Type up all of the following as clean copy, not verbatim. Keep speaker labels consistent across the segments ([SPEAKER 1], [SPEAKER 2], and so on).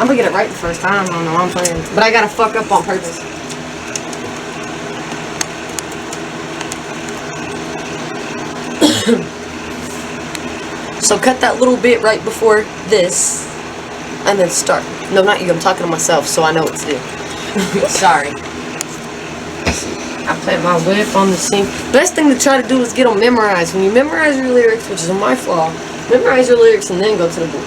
[SPEAKER 1] I'm gonna get it right the first time. I don't know, I'm playing. But I gotta fuck up on purpose. So cut that little bit right before this, and then start. No, not you. I'm talking to myself, so I know what to do. Sorry. I plant my whip on the scene. Best thing to try to do is get them memorized. When you memorize your lyrics, which is my flaw, memorize your lyrics and then go to the book.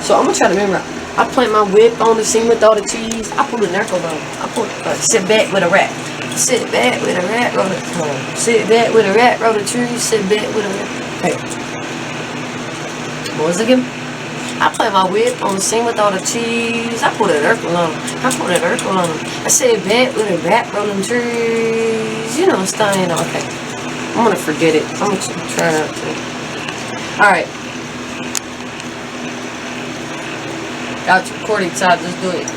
[SPEAKER 1] So I'm gonna try to memorize. I plant my whip on the scene with all the cheese. I pull the knuckle on. I pull sit back with a rat. Sit back with a rat, roll the sit back with a rat, roll the tree. Sit back with a rat. Hey, what was it again? I plant my whip on the scene with all the cheese. I pull that Urkel on. I pull that Urkel on. I sit back with a rat, rolling trees. You know, I'm staying. Okay, I'm gonna forget it. I'm gonna try not to. All right. Got your recording side, just do it.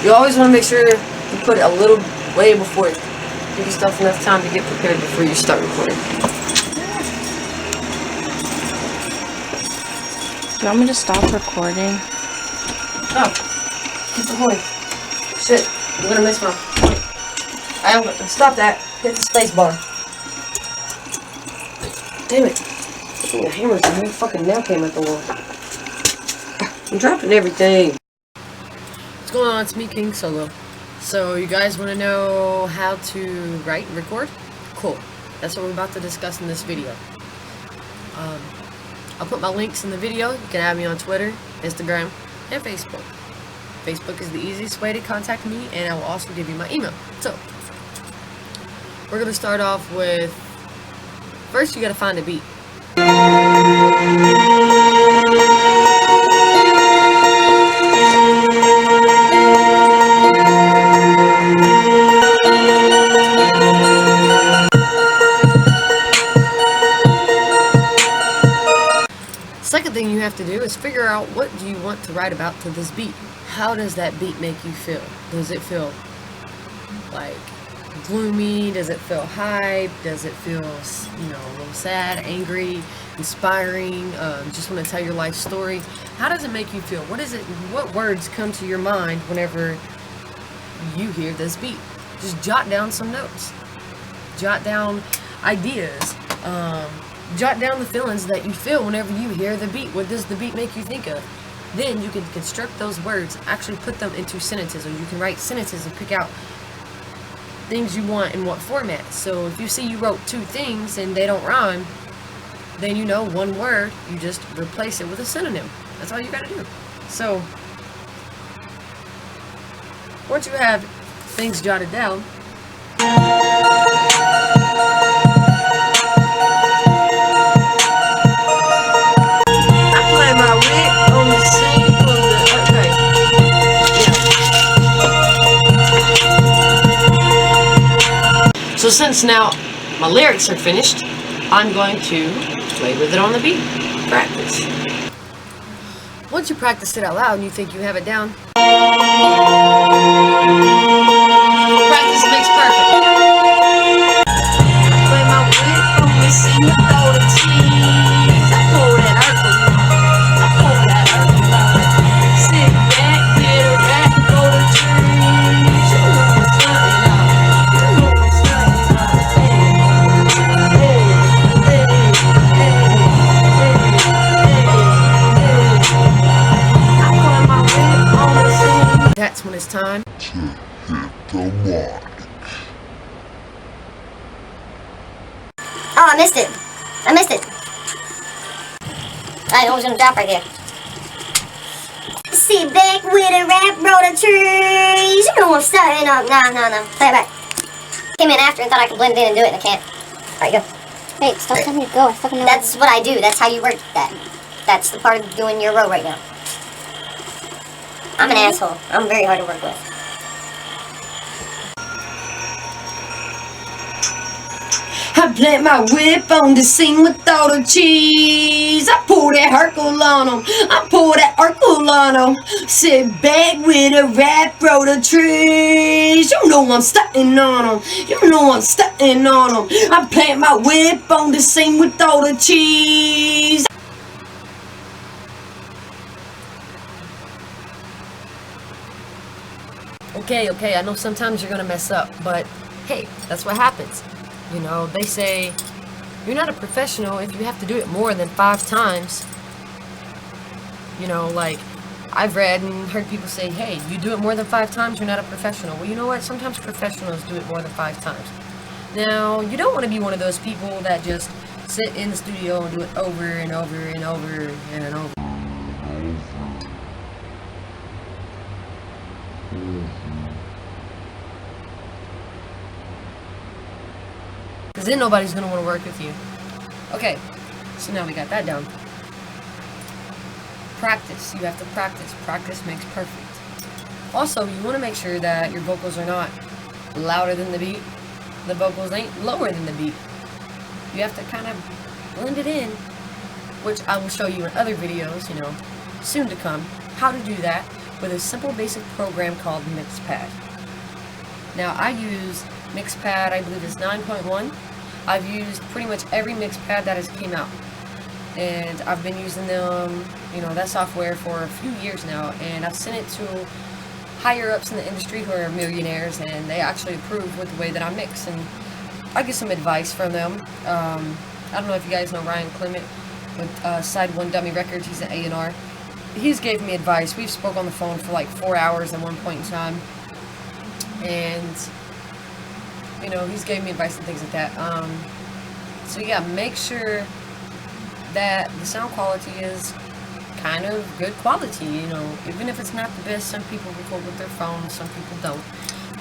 [SPEAKER 1] You always want to make sure you put it a little way before it. Give yourself enough time to get prepared before you start recording.
[SPEAKER 2] Do you want me to stop recording?
[SPEAKER 1] Oh, keep recording. Shit, I'm gonna miss my point. I am gonna stop that. Hit the space bar. Damn it. I think the hammer's in here. Fucking nail came at the wall. I'm dropping everything. What's going on? It's me, King Solo. So, you guys want to know how to write and record? Cool. That's what we're about to discuss in this video. I'll put my links in the video. You can add me on Twitter, Instagram, and Facebook. Facebook is the easiest way to contact me, and I will also give you my email. So, we're going to start off with, first you got to find a beat. Second thing you have to do is figure out what do you want to write about to this beat. How does that beat make you feel? Does it feel like gloomy? Does it feel hype? Does it feel, you know, a little sad, angry, inspiring? Just want to tell your life story? How does it make you feel? What is it? What words come to your mind whenever you hear this beat? Just jot down some notes. Jot down ideas. Jot down the feelings that you feel whenever you hear the beat. What does the beat make you think of? Then you can construct those words, actually put them into sentences, or you can write sentences and pick out things you want in what format. So if you see you wrote two things and they don't rhyme, then you know one word, you just replace it with a synonym. That's all you gotta do. So once you have things jotted down, so since now my lyrics are finished, I'm going to play with it on the beat. Practice. Once you practice it out loud and you think you have it down, practice makes perfect. Play my whip on the scene with all the cheese. I pull that Urkel. I pull that Urkel out. Sit back, get a rat, go to trees. You know what's starting out. You know what's starting out. That's when it's time to hit the mark.
[SPEAKER 3] Oh, I missed it. I missed it. I know it was gonna drop right there. Sit back with a rap, roll the trees. You know I'm starting up. No. Play it back. Came in after and thought I could blend in and do it, and I can't. Alright, go.
[SPEAKER 4] Wait, stop telling me to go. I fucking know.
[SPEAKER 3] That's what I do. That's how you work that. That's the part of doing your row right now. I'm an asshole. I'm very hard to work with.
[SPEAKER 1] I plant my whip on the scene with all the cheese. I pull that Urkel on them. I pull that Urkel on them. Sit back with a rap, roll the trees. You know I'm stunting on them. You know I'm stunting on them. I plant my whip on the scene with all the cheese. Okay, I know sometimes you're gonna mess up, but hey, that's what happens. You know, they say you're not a professional if you have to do it more than 5 times. You know, like, I've read and heard people say, hey, you do it more than 5 times, you're not a professional. Well, you know what? Sometimes professionals do it more than 5 times. Now, you don't want to be one of those people that just sit in the studio and do it over and over and over and over. Because then nobody's going to want to work with you. Okay, so now we got that down. Practice. You have to practice. Practice makes perfect. Also, you want to make sure that your vocals are not louder than the beat. The vocals ain't lower than the beat. You have to kind of blend it in, which I will show you in other videos, you know, soon to come, how to do that with a simple basic program called MixPad. Now, I use MixPad, I believe it's 9.1. I've used pretty much every MixPad that has came out. And I've been using them, you know, that software for a few years now. And I've sent it to higher ups in the industry who are millionaires, and they actually approve with the way that I mix. And I get some advice from them. I don't know if you guys know Ryan Clement with Side One Dummy Records. He's an A&R. He's gave me advice. We've spoke on the phone for like 4 hours at one point in time. And you know, he's gave me advice and things like that. So yeah, make sure that the sound quality is kind of good quality, you know, even if it's not the best. Some people record with their phones, some people don't.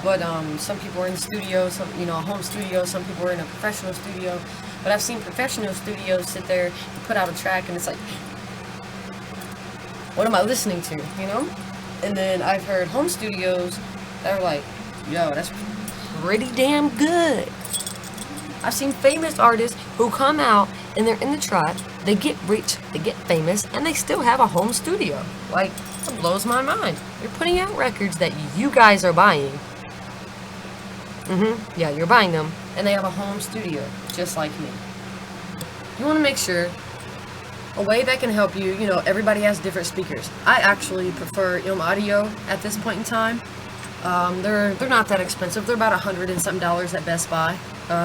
[SPEAKER 1] But some people are in the studio, some, you know, a home studio, some people are in a professional studio. But I've seen professional studios sit there and put out a track and it's like, what am I listening to, you know? And then I've heard home studios that are like, yo, that's pretty damn good. I've seen famous artists who come out and they're in the tribe, they get rich, they get famous, and they still have a home studio. Like, that blows my mind. They're putting out records that you guys are buying. Yeah, you're buying them, and they have a home studio, just like me. You want to make sure, a way that can help you, you know, everybody has different speakers. I actually prefer Audio at this point in time. They're not that expensive. They're about $100 and something at Best Buy.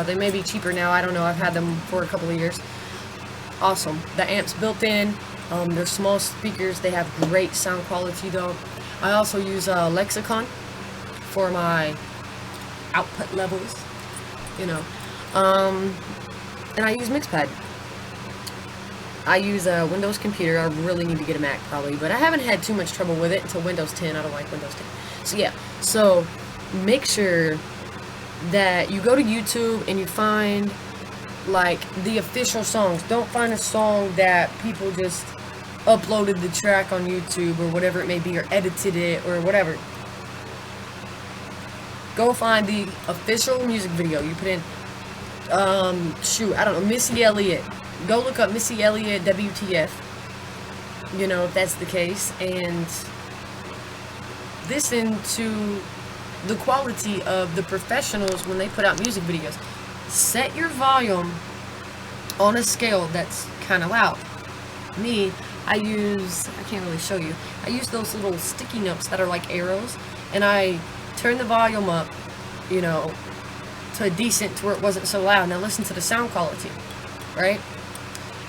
[SPEAKER 1] They may be cheaper now. I don't know. I've had them for a couple of years. Awesome. The amps built in. They're small speakers. They have great sound quality though. I also use Lexicon for my output levels. You know. And I use MixPad. I use a Windows computer. I really need to get a Mac probably, but I haven't had too much trouble with it until Windows 10. I don't like Windows 10. So yeah, so make sure that you go to YouTube and you find like the official songs. Don't find a song that people just uploaded the track on YouTube or whatever it may be, or edited it or whatever. Go find the official music video. You put in, I don't know, Missy Elliott. Go look up Missy Elliott WTF. You know, if that's the case, and listen to the quality of the professionals when they put out music videos. Set your volume on a scale that's kind of loud. Me, I can't really show you, I use those little sticky notes that are like arrows, and I turn the volume up, you know, to a decent, to where it wasn't so loud. Now listen to the sound quality, right?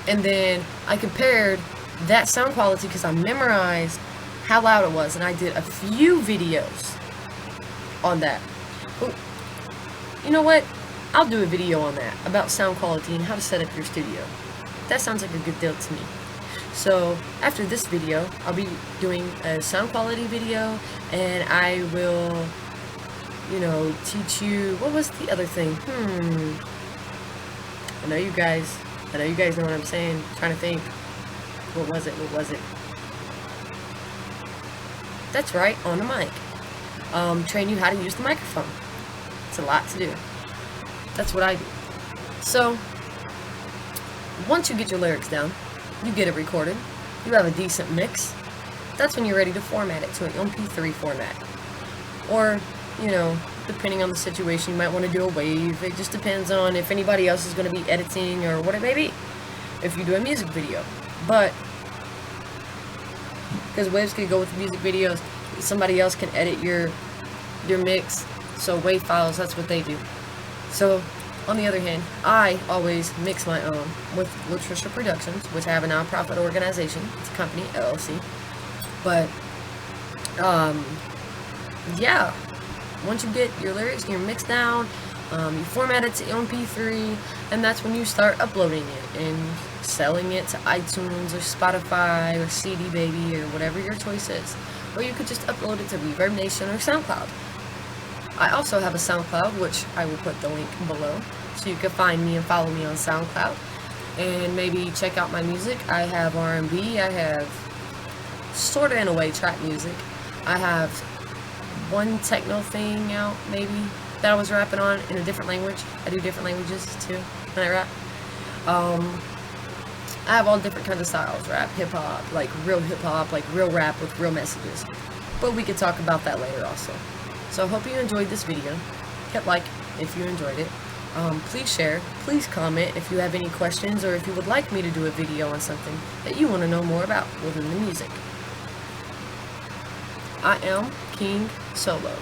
[SPEAKER 1] And then I compared that sound quality because I memorized how loud it was, and I did a few videos on that. But you know what? I'll do a video on that, about sound quality and how to set up your studio. That sounds like a good deal to me. So after this video, I'll be doing a sound quality video, and I will, you know, teach you, what was the other thing? I know you guys know what I'm saying. I'm trying to think. What was it? That's right, on the mic. Train you how to use the microphone. It's a lot to do. That's what I do. So, once you get your lyrics down, you get it recorded, you have a decent mix, that's when you're ready to format it to an MP3 format. Or, you know, depending on the situation, you might want to do a wave. It just depends on if anybody else is going to be editing or what it may be, if you do a music video. But because waves can go with music videos, somebody else can edit your your mix. So WAV files, that's what they do. So on the other hand, I always mix my own with Latricia Productions, which I have a nonprofit organization. It's a company, LLC. But yeah, once you get your lyrics and your mix down, you format it to MP3, and that's when you start uploading it and selling it to iTunes or Spotify or CD Baby or whatever your choice is. Or you could just upload it to Reverb Nation or SoundCloud. I also have a SoundCloud, which I will put the link below, so you can find me and follow me on SoundCloud, and maybe check out my music. I have R&B, I have sort of in a way trap music. I have one techno thing out, maybe, that I was rapping on in a different language. I do different languages too when I rap. I have all different kinds of styles: rap, hip-hop, like real rap with real messages. But we could talk about that later also. So I hope you enjoyed this video. Hit like if you enjoyed it. Please share, please comment if you have any questions, or if you would like me to do a video on something that you want to know more about within the music. I am King Solo.